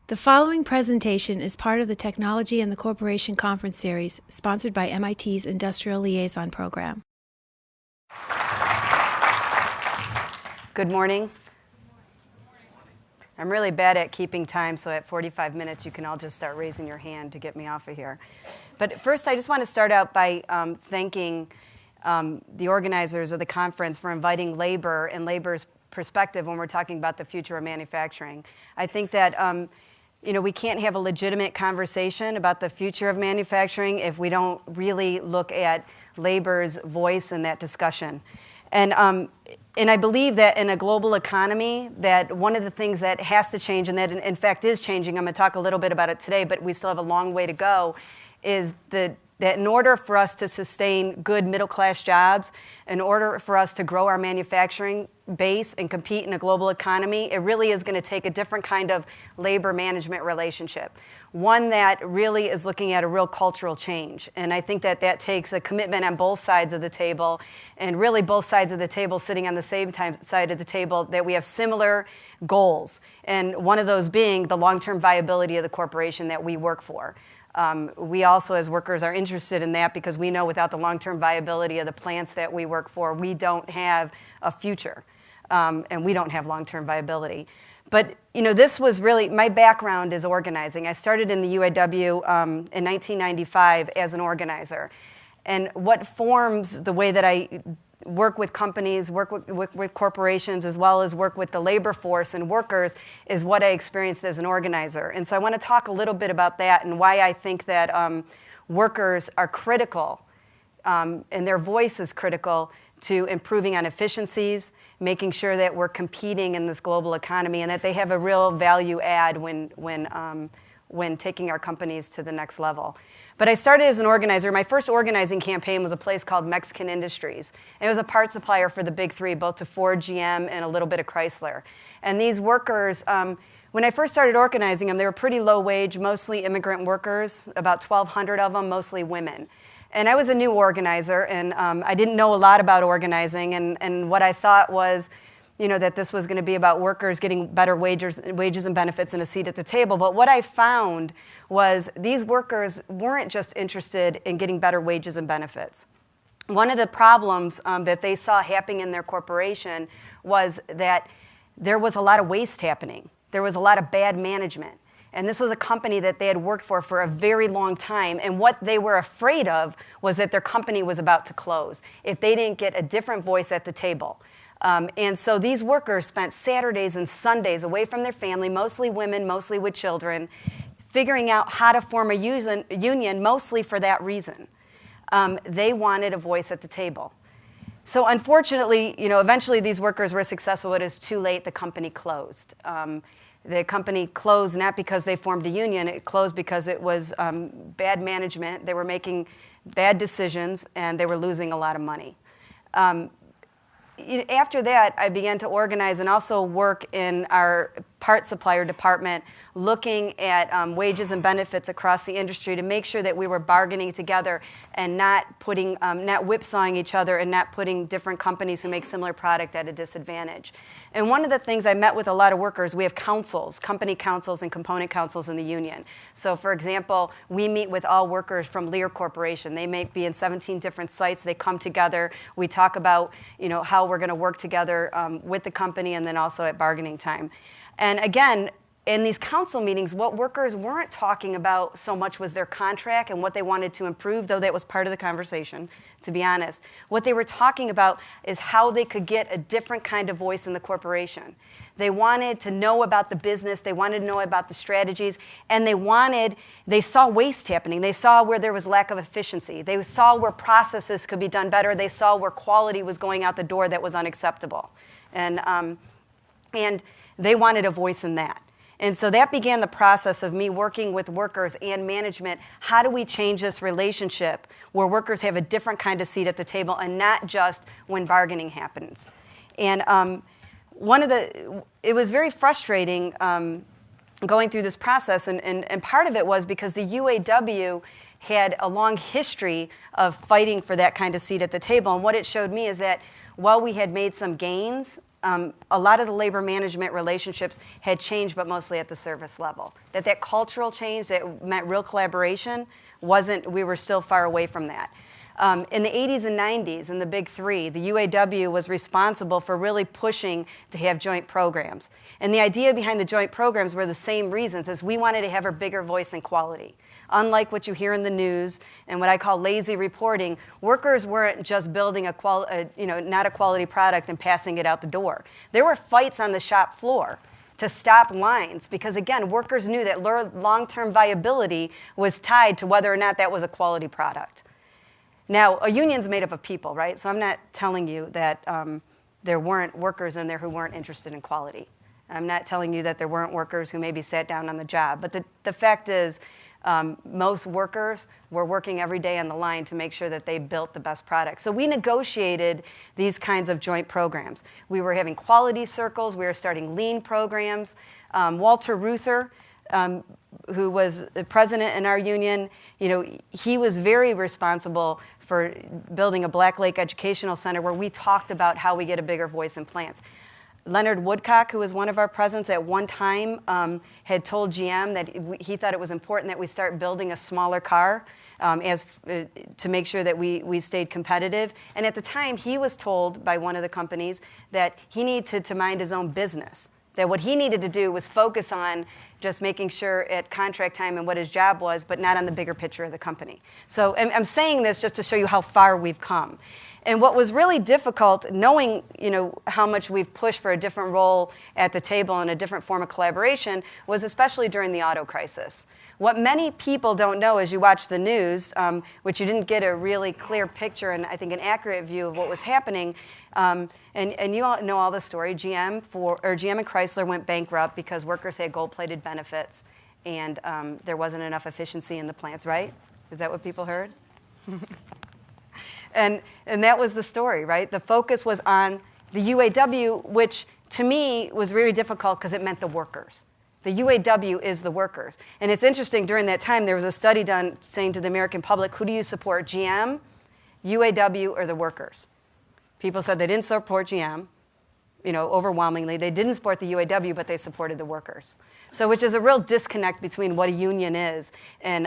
The following presentation is part of the Technology and the Corporation Conference Series, sponsored by MIT's Industrial Liaison Program. Good morning. I'm really bad at keeping time, so at 45 minutes you can all just start raising your hand to get me off of here. But first, I just want to start out by thanking the organizers of the conference for inviting labor and labor's perspective when we're talking about the future of manufacturing. I think that we can't have a legitimate conversation about the future of manufacturing if we don't really look at labor's voice in that discussion. And I believe that in a global economy, that one of the things that has to change, and that in fact is changing, I'm going to talk a little bit about it today, but we still have a long way to go, is that in order for us to sustain good middle-class jobs, in order for us to grow our manufacturing base and compete in a global economy, it really is going to take a different kind of labor management relationship. One that really is looking at a real cultural change. And I think that that takes a commitment on both sides of the table, and really both sides of the table sitting on the same side of the table, that we have similar goals. And one of those being the long-term viability of the corporation that we work for. We also, as workers, are interested in that because we know without the long-term viability of the plants that we work for, we don't have a future, and we don't have long-term viability. But this was really, my background is organizing. I started in the UAW in 1995 as an organizer. And what forms the way that I work with companies, work with corporations, as well as work with the labor force and workers, is what I experienced as an organizer. And so I want to talk a little bit about that and why I think that workers are critical, and their voice is critical to improving on efficiencies, making sure that we're competing in this global economy, and that they have a real value add when taking our companies to the next level. But I started as an organizer. My first organizing campaign was a place called Mexican Industries. It was a part supplier for the big three, both to Ford, GM, and a little bit of Chrysler. And these workers, when I first started organizing them, they were pretty low wage, mostly immigrant workers, about 1,200 of them, mostly women. And I was a new organizer, and I didn't know a lot about organizing, and what I thought was, that this was going to be about workers getting better wages and benefits and a seat at the table. But what I found was these workers weren't just interested in getting better wages and benefits. One of the problems that they saw happening in their corporation was that there was a lot of waste happening. There was a lot of bad management. And this was a company that they had worked for a very long time. And what they were afraid of was that their company was about to close if they didn't get a different voice at the table. And so these workers spent Saturdays and Sundays away from their family, mostly women, mostly with children, figuring out how to form a union, mostly for that reason. They wanted a voice at the table. So unfortunately, eventually these workers were successful, but it was too late. The company closed. The company closed not because they formed a union. It closed because it was bad management. They were making bad decisions, and they were losing a lot of money. After that, I began to organize and also work in our part supplier department, looking at wages and benefits across the industry to make sure that we were bargaining together and not whipsawing each other and not putting different companies who make similar product at a disadvantage. And one of the things I met with a lot of workers, we have councils, company councils and component councils in the union. So for example, we meet with all workers from Lear Corporation. They may be in 17 different sites. They come together. We talk about how we're going to work together with the company, and then also at bargaining time. And again, in these council meetings, what workers weren't talking about so much was their contract and what they wanted to improve, though that was part of the conversation, to be honest. What they were talking about is how they could get a different kind of voice in the corporation. They wanted to know about the business, they wanted to know about the strategies, and they saw waste happening. They saw where there was lack of efficiency. They saw where processes could be done better. They saw where quality was going out the door that was unacceptable. And they wanted a voice in that. And so that began the process of me working with workers and management. How do we change this relationship where workers have a different kind of seat at the table and not just when bargaining happens? And it was very frustrating going through this process, and part of it was because the UAW had a long history of fighting for that kind of seat at the table. And what it showed me is that while we had made some gains a lot of the labor management relationships had changed, but mostly at the service level. That cultural change that meant real collaboration we were still far away from that. In the 80s and 90s, in the big three, the UAW was responsible for really pushing to have joint programs. And the idea behind the joint programs were the same reasons, as we wanted to have a bigger voice in quality. Unlike what you hear in the news and what I call lazy reporting, workers weren't just building not a quality product and passing it out the door. There were fights on the shop floor to stop lines because, again, workers knew that long-term viability was tied to whether or not that was a quality product. Now, a union's made up of people, right? So I'm not telling you that there weren't workers in there who weren't interested in quality. I'm not telling you that there weren't workers who maybe sat down on the job. But the fact is, most workers were working every day on the line to make sure that they built the best product. So we negotiated these kinds of joint programs. We were having quality circles. We were starting lean programs. Walter Reuther, who was the president in our union, he was very responsible for building a Black Lake Educational Center where we talked about how we get a bigger voice in plants. Leonard Woodcock, who was one of our presidents at one time, had told GM that he thought it was important that we start building a smaller car to make sure that we stayed competitive. And at the time, he was told by one of the companies that he needed to mind his own business, that what he needed to do was focus on just making sure at contract time and what his job was, but not on the bigger picture of the company. So I'm saying this just to show you how far we've come. And what was really difficult, knowing how much we've pushed for a different role at the table and a different form of collaboration, was especially during the auto crisis. What many people don't know as you watch the news, which you didn't get a really clear picture and I think an accurate view of what was happening, and you all know all the story. GM and Chrysler went bankrupt because workers had gold-plated benefits and there wasn't enough efficiency in the plants, right? Is that what people heard? And that was the story, right? The focus was on the UAW, which to me was very difficult because it meant the workers. The UAW is the workers. And it's interesting, during that time, there was a study done saying to the American public, who do you support, GM, UAW, or the workers? People said they didn't support GM, overwhelmingly. They didn't support the UAW, but they supported the workers. So which is a real disconnect between what a union is and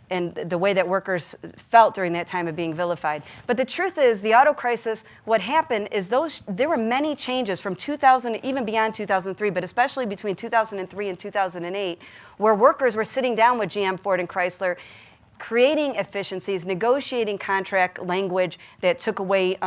the way that workers felt during that time of being vilified. But the truth is, the auto crisis, what happened is there were many changes from 2000, even beyond 2003, but especially between 2003 and 2008, where workers were sitting down with GM, Ford, and Chrysler, creating efficiencies, negotiating contract language that took away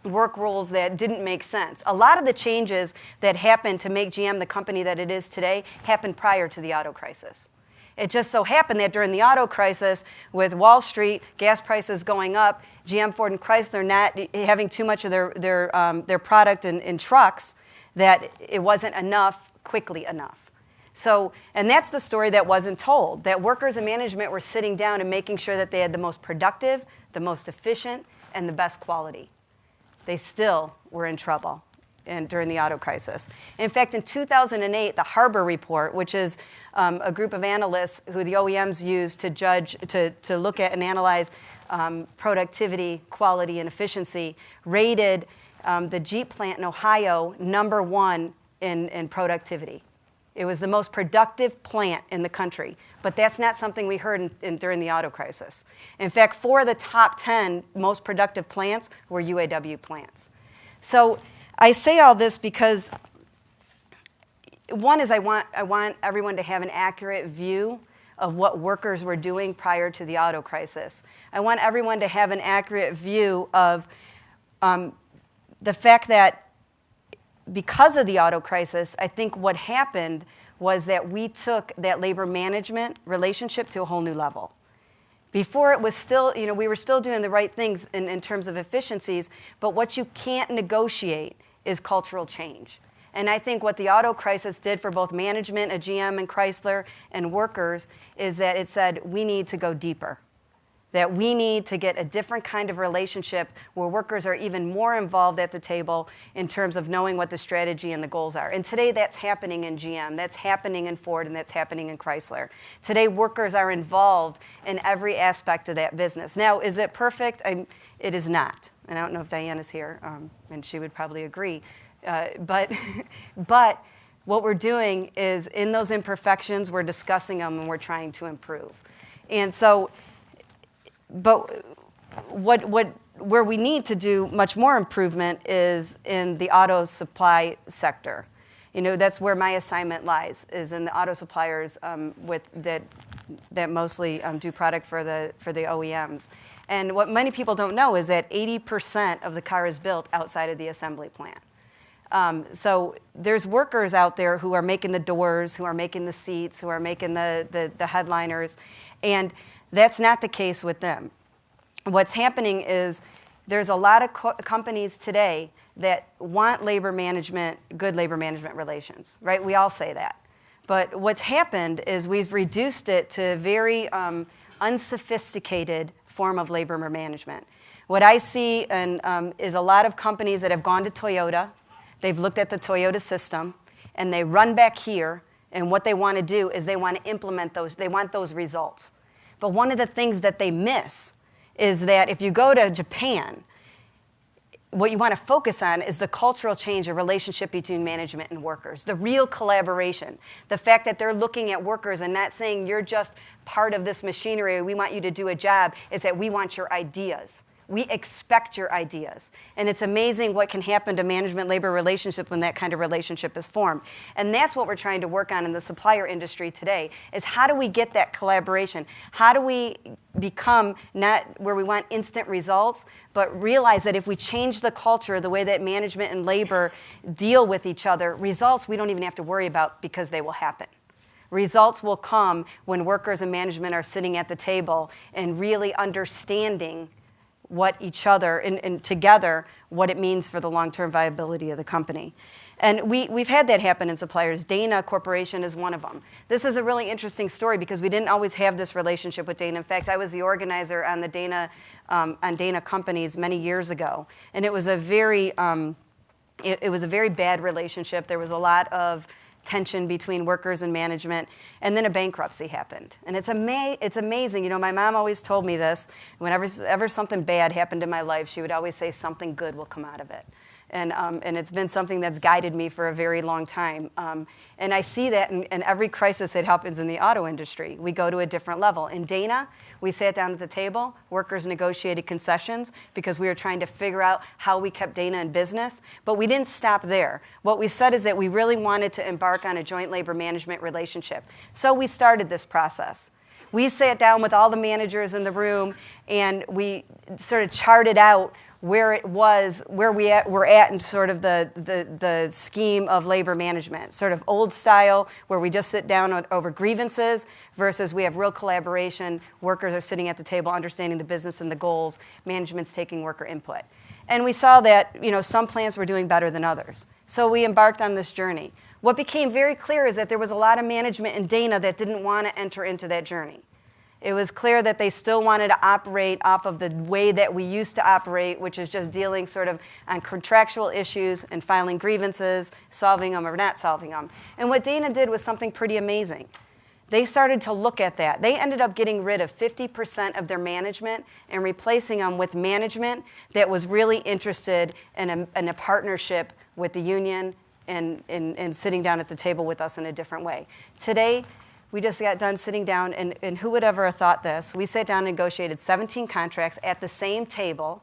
work rules that didn't make sense. A lot of the changes that happened to make GM the company that it is today happened prior to the auto crisis. It just so happened that during the auto crisis, with Wall Street, gas prices going up, GM, Ford, and Chrysler not having too much of their product in trucks, that it wasn't enough quickly enough. So, and that's the story that wasn't told, that workers and management were sitting down and making sure that they had the most productive, the most efficient, and the best quality. They still were in trouble during the auto crisis. In fact, in 2008, the Harbor Report, which is a group of analysts who the OEMs use to judge, to look at and analyze productivity, quality, and efficiency, rated the Jeep plant in Ohio #1 in productivity. It was the most productive plant in the country. But that's not something we heard during the auto crisis. In fact, 4 of the top 10 most productive plants were UAW plants. So I say all this because one is I want everyone to have an accurate view of what workers were doing prior to the auto crisis. I want everyone to have an accurate view of the fact that because of the auto crisis, I think what happened was that we took that labor management relationship to a whole new level. Before, it was still, we were still doing the right things in terms of efficiencies, but what you can't negotiate is cultural change. And I think what the auto crisis did for both management at GM and Chrysler and workers is that it said, we need to go deeper. That we need to get a different kind of relationship where workers are even more involved at the table in terms of knowing what the strategy and the goals are. And today that's happening in GM, that's happening in Ford, and that's happening in Chrysler. Today workers are involved in every aspect of that business. Now, is it perfect? It is not. And I don't know if Diana's here, and she would probably agree. But but what we're doing is, in those imperfections, we're discussing them and we're trying to improve. And so, but where we need to do much more improvement is in the auto supply sector. That's where my assignment lies, is in the auto suppliers that mostly do product for the OEMs. And what many people don't know is that 80% of the car is built outside of the assembly plant. So there's workers out there who are making the doors, who are making the seats, who are making the headliners, and that's not the case with them. What's happening is there's a lot of companies today that want labor management, good labor management relations, right? We all say that. But what's happened is we've reduced it to a very unsophisticated form of labor management. What I see is a lot of companies that have gone to Toyota. They've looked at the Toyota system, and they run back here, and what they want to do is they want to implement those. They want those results. But one of the things that they miss is that if you go to Japan, what you want to focus on is the cultural change, a relationship between management and workers, the real collaboration, the fact that they're looking at workers and not saying you're just part of this machinery, we want you to do a job, is that we want your ideas. We expect your ideas. And it's amazing what can happen to management-labor relationship when that kind of relationship is formed. And that's what we're trying to work on in the supplier industry today, is how do we get that collaboration? How do we become not where we want instant results, but realize that if we change the culture, the way that management and labor deal with each other, results we don't even have to worry about because they will happen. Results will come when workers and management are sitting at the table and really understanding what each other, and together, what it means for the long-term viability of the company. And we've had that happen in suppliers. Dana Corporation is one of them. This is a really interesting story because we didn't always have this relationship with Dana. In fact, I was the organizer on the Dana companies many years ago, and it was a very bad relationship. There was a lot of tension between workers and management, and then a bankruptcy happened. And it's amazing. My mom always told me this. Whenever something bad happened in my life, she would always say something good will come out of it. And it's been something that's guided me for a very long time. And I see that in every crisis that happens in the auto industry. We go to a different level. In Dana, we sat down at the table, workers negotiated concessions because we were trying to figure out how we kept Dana in business. But we didn't stop there. What we said is that we really wanted to embark on a joint labor management relationship. So we started this process. We sat down with all the managers in the room, and we sort of charted out where we're at in sort of the scheme of labor management, sort of old style, where we just sit down over grievances, versus we have real collaboration, workers are sitting at the table understanding the business and the goals, management's taking worker input. And we saw that some plants were doing better than others. So we embarked on this journey. What became very clear is that there was a lot of management in Dana that didn't want to enter into that journey. It was clear that they still wanted to operate off of the way that we used to operate, which is just dealing sort of on contractual issues and filing grievances, solving them or not solving them. And what Dana did was something pretty amazing. They started to look at that. They ended up getting rid of 50% of their management and replacing them with management that was really interested in a partnership with the union and sitting down at the table with us in a different way. Today, we just got done sitting down, and who would ever have thought this? We sat down and negotiated 17 contracts at the same table,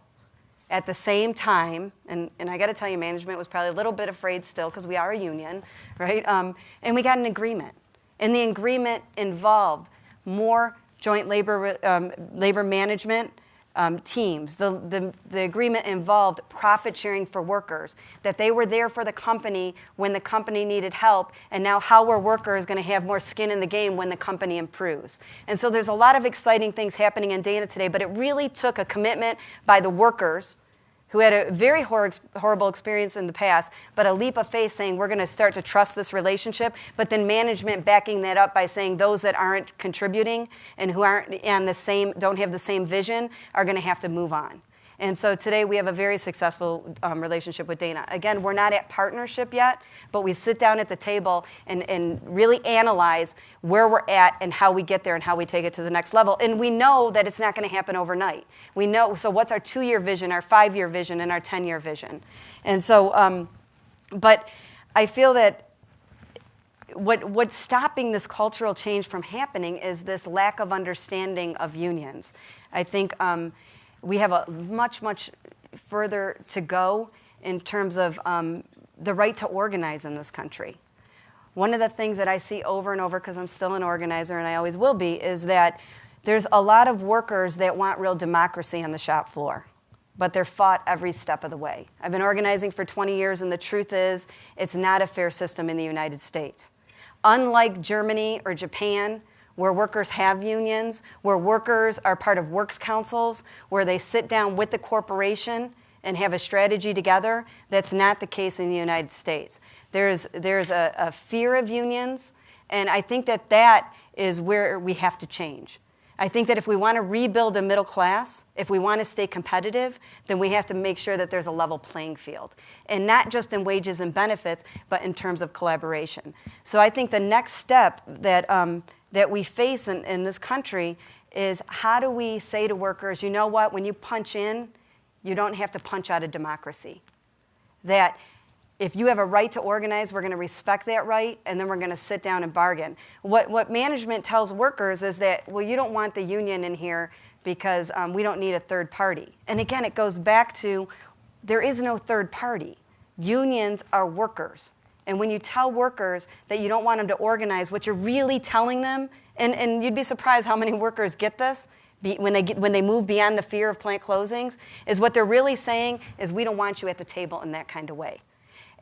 at the same time, and I got to tell you, management was probably a little bit afraid still because we are a union, right? And we got an agreement, and the agreement involved more joint labor management teams. The agreement involved profit sharing for workers, that they were there for the company when the company needed help, and now how are workers going to have more skin in the game when the company improves? And so there's a lot of exciting things happening in Dana today, but it really took a commitment by the workers who had a very horrible experience in the past, but a leap of faith saying we're going to start to trust this relationship, but then management backing that up by saying those that aren't contributing and who aren't on the same, don't have the same vision are going to have to move on. And so today we have a very successful relationship with Dana. Again, we're not at partnership yet, but we sit down at the table and really analyze where we're at and how we get there and how we take it to the next level. And we know that it's not going to happen overnight. We know, so what's our 2-year vision, our 5-year vision, and our 10-year vision? And so But I feel that what's stopping this cultural change from happening is this lack of understanding of unions. I think we have a much, much further to go in terms of the right to organize in this country. One of the things that I see over and over, because I'm still an organizer and I always will be, is that there's a lot of workers that want real democracy on the shop floor, but they're fought every step of the way. I've been organizing for 20 years, and the truth is, it's not a fair system in the United States. Unlike Germany or Japan, where workers have unions, where workers are part of works councils, where they sit down with the corporation and have a strategy together, that's not the case in the United States. There's a fear of unions, and I think that is where we have to change. I think that if we want to rebuild a middle class, if we want to stay competitive, then we have to make sure that there's a level playing field. And not just in wages and benefits, but in terms of collaboration. So I think the next step that we face in this country is, how do we say to workers, you know what, when you punch in, you don't have to punch out of democracy. That if you have a right to organize, we're going to respect that right, and then we're going to sit down and bargain. What management tells workers is that, well, you don't want the union in here because we don't need a third party. And again, it goes back to, there is no third party. Unions are workers. And when you tell workers that you don't want them to organize, what you're really telling them, and you'd be surprised how many workers get this, when they move beyond the fear of plant closings, is what they're really saying is, we don't want you at the table in that kind of way.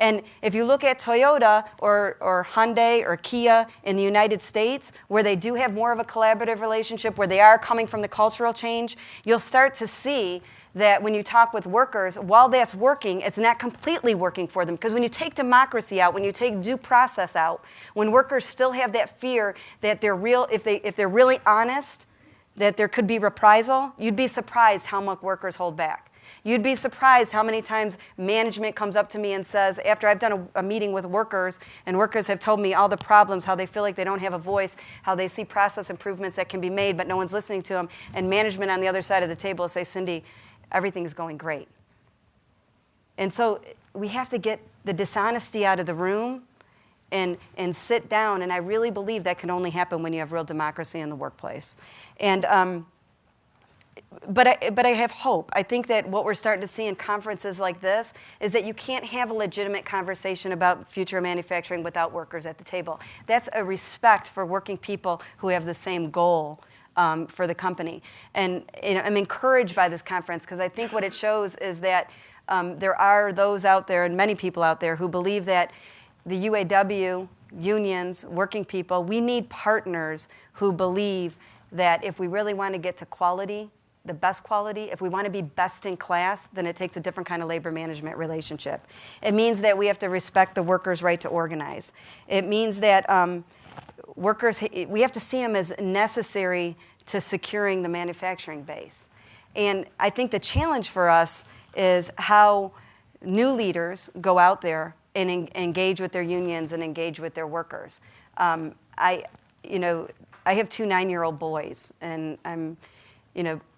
And if you look at Toyota or Hyundai or Kia in the United States, where they do have more of a collaborative relationship, where they are coming from the cultural change, you'll start to see that when you talk with workers, while that's working, it's not completely working for them. Because when you take democracy out, when you take due process out, when workers still have that fear that if they're really honest, that there could be reprisal, you'd be surprised how much workers hold back. You'd be surprised how many times management comes up to me and says, after I've done a meeting with workers, and workers have told me all the problems, how they feel like they don't have a voice, how they see process improvements that can be made, but no one's listening to them, and management on the other side of the table will say, Cindy, everything's going great. And so we have to get the dishonesty out of the room and sit down, and I really believe that can only happen when you have real democracy in the workplace. And but I have hope. I think that what we're starting to see in conferences like this is that you can't have a legitimate conversation about future manufacturing without workers at the table. That's a respect for working people who have the same goal for the company. And I'm encouraged by this conference, because I think what it shows is that there are those out there, and many people out there, who believe that the UAW, unions, working people, we need partners who believe that if we really want to get to quality, the best quality, if we want to be best in class, then it takes a different kind of labor management relationship. It means that we have to respect the workers' right to organize. It means that workers, we have to see them as necessary to securing the manufacturing base. And I think the challenge for us is how new leaders go out there and engage with their unions and engage with their workers. I have two 9-year-old boys, and I'm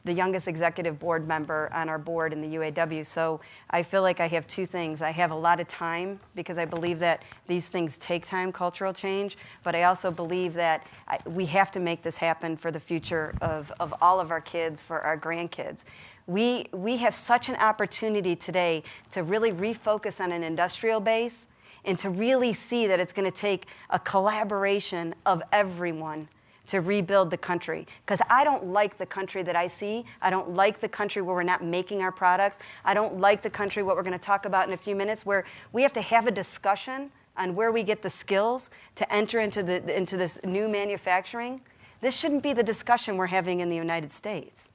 the youngest executive board member on our board in the UAW, so I feel like I have two things. I have a lot of time, because I believe that these things take time, cultural change, but I also believe that we have to make this happen for the future of all of our kids, for our grandkids. We have such an opportunity today to really refocus on an industrial base, and to really see that it's going to take a collaboration of everyone to rebuild the country. Because I don't like the country that I see. I don't like the country where we're not making our products. I don't like the country, what we're going to talk about in a few minutes, where we have to have a discussion on where we get the skills to enter into this new manufacturing. This shouldn't be the discussion we're having in the United States.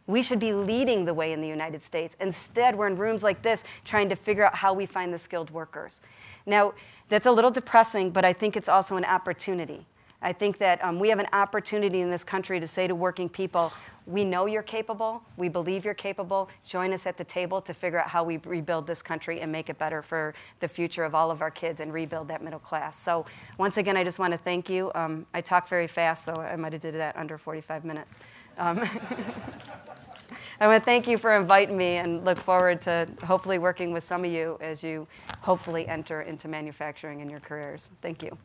We should be leading the way in the United States. Instead, we're in rooms like this trying to figure out how we find the skilled workers. Now, that's a little depressing, but I think it's also an opportunity. I think that we have an opportunity in this country to say to working people, we know you're capable, we believe you're capable, join us at the table to figure out how we rebuild this country and make it better for the future of all of our kids and rebuild that middle class. So once again, I just want to thank you. I talk very fast, so I might have did that under 45 minutes. I want to thank you for inviting me and look forward to hopefully working with some of you as you hopefully enter into manufacturing in your careers. Thank you.